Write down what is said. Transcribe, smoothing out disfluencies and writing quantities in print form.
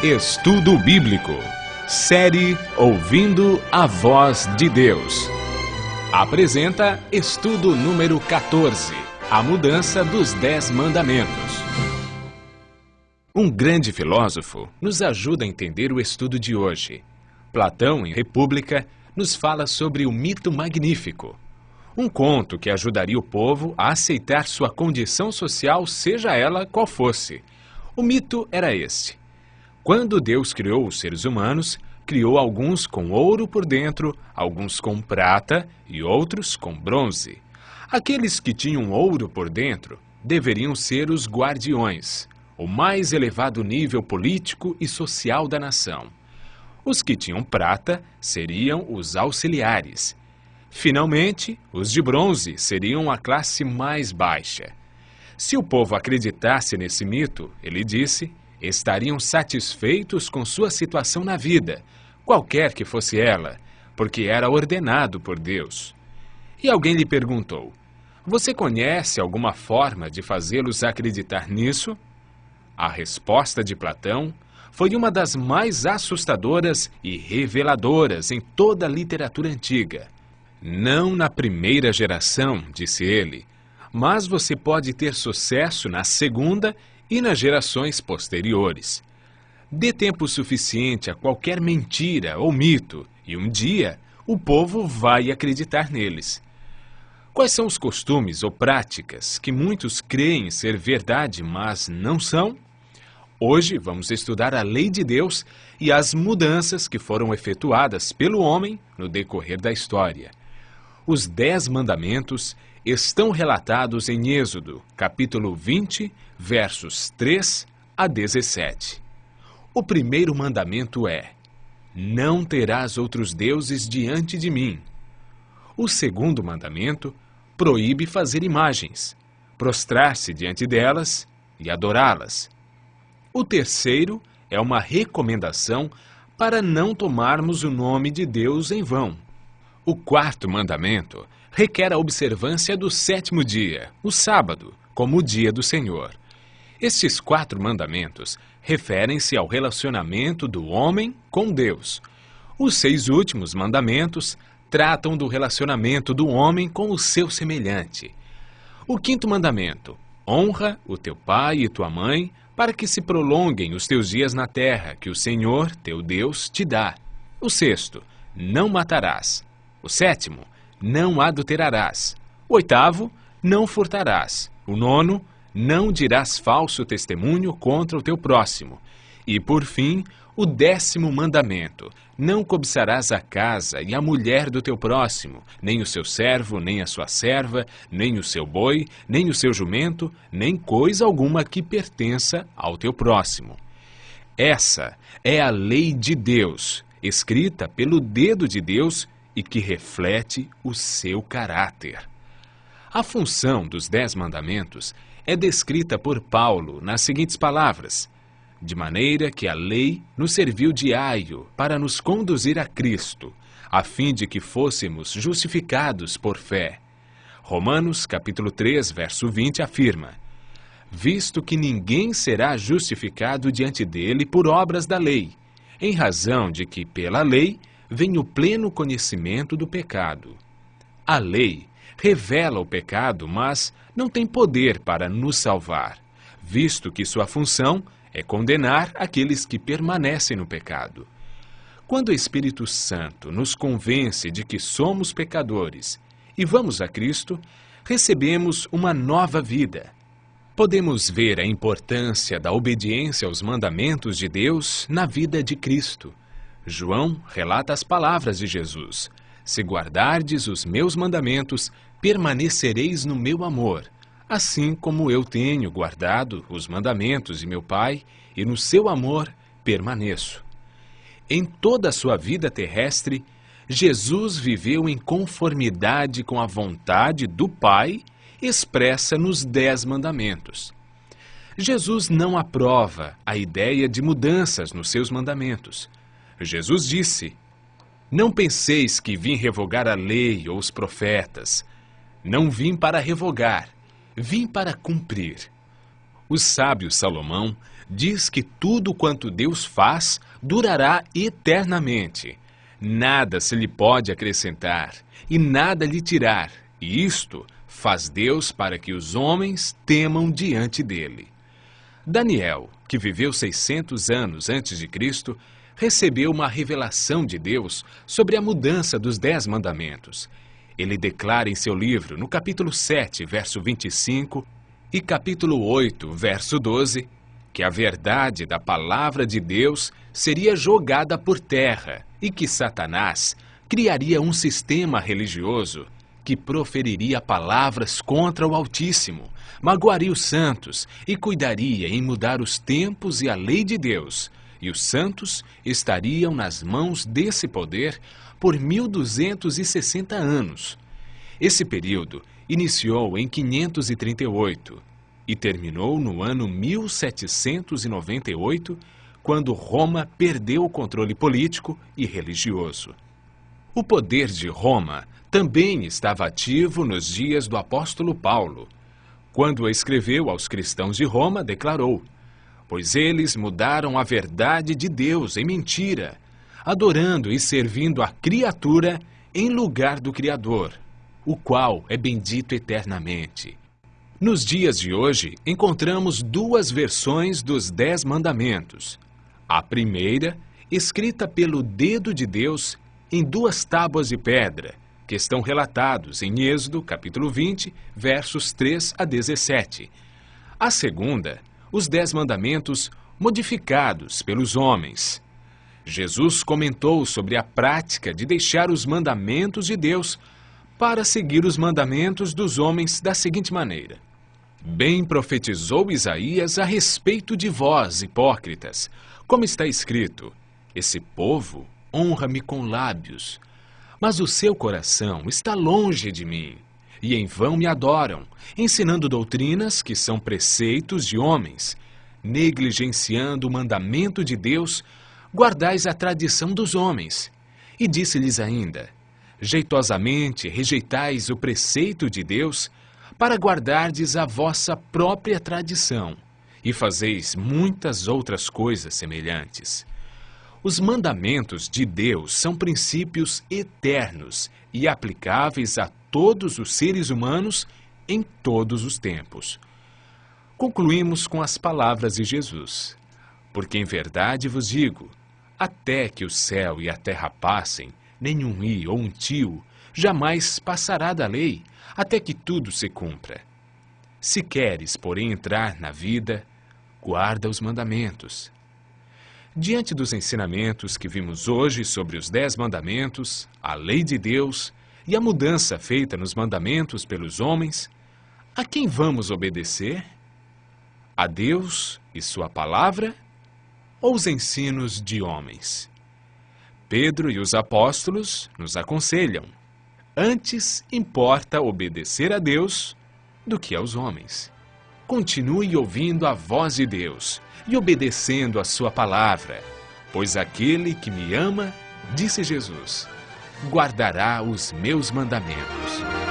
Estudo Bíblico. Série Ouvindo a Voz de Deus. Apresenta estudo número 14. A mudança dos 10 mandamentos. Um grande filósofo nos ajuda a entender o estudo de hoje. Platão, em República, nos fala sobre o mito magnífico. Um conto que ajudaria o povo a aceitar sua condição social, seja ela qual fosse. O mito era este. Quando Deus criou os seres humanos, criou alguns com ouro por dentro, alguns com prata e outros com bronze. Aqueles que tinham ouro por dentro deveriam ser os guardiões, o mais elevado nível político e social da nação. Os que tinham prata seriam os auxiliares. Finalmente, os de bronze seriam a classe mais baixa. Se o povo acreditasse nesse mito, ele disse, estariam satisfeitos com sua situação na vida, qualquer que fosse ela, porque era ordenado por Deus. E alguém lhe perguntou, você conhece alguma forma de fazê-los acreditar nisso? A resposta de Platão foi uma das mais assustadoras e reveladoras em toda a literatura antiga. Não na primeira geração, disse ele, mas você pode ter sucesso na segunda e nas gerações posteriores. Dê tempo suficiente a qualquer mentira ou mito e um dia o povo vai acreditar neles. Quais são os costumes ou práticas que muitos creem ser verdade, mas não são? Hoje vamos estudar a lei de Deus e as mudanças que foram efetuadas pelo homem no decorrer da história. Os 10 mandamentos estão relatados em Êxodo, capítulo 20, versos 3 a 17. O primeiro mandamento é: não terás outros deuses diante de mim. O segundo mandamento proíbe fazer imagens, prostrar-se diante delas e adorá-las. O terceiro é uma recomendação para não tomarmos o nome de Deus em vão. O quarto mandamento requer a observância do 7º dia, o sábado, como o dia do Senhor. Estes 4 mandamentos referem-se ao relacionamento do homem com Deus. Os 6 últimos mandamentos tratam do relacionamento do homem com o seu semelhante. O 5º mandamento: honra o teu pai e tua mãe, para que se prolonguem os teus dias na terra, que o Senhor, teu Deus, te dá. O 6º: não matarás. O 7º: não adulterarás. O 8º: não furtarás. O 9º: não dirás falso testemunho contra o teu próximo. E, por fim, o 10º mandamento: não cobiçarás a casa e a mulher do teu próximo, nem o seu servo, nem a sua serva, nem o seu boi, nem o seu jumento, nem coisa alguma que pertença ao teu próximo. Essa é a lei de Deus, escrita pelo dedo de Deus e que reflete o seu caráter. A função dos 10 mandamentos é descrita por Paulo nas seguintes palavras: de maneira que a lei nos serviu de aio para nos conduzir a Cristo, a fim de que fôssemos justificados por fé. Romanos, capítulo 3, verso 20, afirma: visto que ninguém será justificado diante dele por obras da lei, em razão de que pela lei vem o pleno conhecimento do pecado. A lei revela o pecado, mas não tem poder para nos salvar, visto que sua função é condenar aqueles que permanecem no pecado. Quando o Espírito Santo nos convence de que somos pecadores e vamos a Cristo, recebemos uma nova vida. Podemos ver a importância da obediência aos mandamentos de Deus na vida de Cristo. João relata as palavras de Jesus: se guardardes os meus mandamentos, permanecereis no meu amor, assim como eu tenho guardado os mandamentos de meu Pai, e no seu amor permaneço. Em toda a sua vida terrestre, Jesus viveu em conformidade com a vontade do Pai, expressa nos 10 mandamentos. Jesus não aprova a ideia de mudanças nos seus mandamentos. Jesus disse: não penseis que vim revogar a lei ou os profetas. Não vim para revogar, vim para cumprir. O sábio Salomão diz que tudo quanto Deus faz durará eternamente. Nada se lhe pode acrescentar e nada lhe tirar, e isto faz Deus para que os homens temam diante dele. Daniel, que viveu 600 anos antes de Cristo, recebeu uma revelação de Deus sobre a mudança dos 10 mandamentos. Ele declara em seu livro, no capítulo 7, verso 25, e capítulo 8, verso 12, que a verdade da palavra de Deus seria jogada por terra e que Satanás criaria um sistema religioso que proferiria palavras contra o Altíssimo, magoaria os santos e cuidaria em mudar os tempos e a lei de Deus, e os santos estariam nas mãos desse poder por 1260 anos. Esse período iniciou em 538 e terminou no ano 1798, quando Roma perdeu o controle político e religioso. O poder de Roma também estava ativo nos dias do apóstolo Paulo. Quando escreveu aos cristãos de Roma, declarou: pois eles mudaram a verdade de Deus em mentira, adorando e servindo a criatura em lugar do Criador, o qual é bendito eternamente. Nos dias de hoje, encontramos duas versões dos 10 mandamentos. A primeira, escrita pelo dedo de Deus em 2 tábuas de pedra, que estão relatados em Êxodo, capítulo 20, versos 3 a 17. A segunda, os 10 mandamentos modificados pelos homens. Jesus comentou sobre a prática de deixar os mandamentos de Deus para seguir os mandamentos dos homens da seguinte maneira: bem profetizou Isaías a respeito de vós, hipócritas, como está escrito: esse povo honra-me com lábios, mas o seu coração está longe de mim, e em vão me adoram, ensinando doutrinas que são preceitos de homens. Negligenciando o mandamento de Deus, guardais a tradição dos homens. E disse-lhes ainda: jeitosamente rejeitais o preceito de Deus, para guardardes a vossa própria tradição, e fazeis muitas outras coisas semelhantes. Os mandamentos de Deus são princípios eternos e aplicáveis a todos os seres humanos em todos os tempos. Concluímos com as palavras de Jesus: porque em verdade vos digo, até que o céu e a terra passem, nenhum i ou um tio jamais passará da lei, até que tudo se cumpra. Se queres, porém, entrar na vida, guarda os mandamentos. Diante dos ensinamentos que vimos hoje sobre os 10 mandamentos, a lei de Deus e a mudança feita nos mandamentos pelos homens, a quem vamos obedecer? A Deus e sua palavra ou os ensinos de homens? Pedro e os apóstolos nos aconselham: antes importa obedecer a Deus do que aos homens. Continue ouvindo a voz de Deus e obedecendo a sua palavra, pois aquele que me ama, disse Jesus, guardará os meus mandamentos.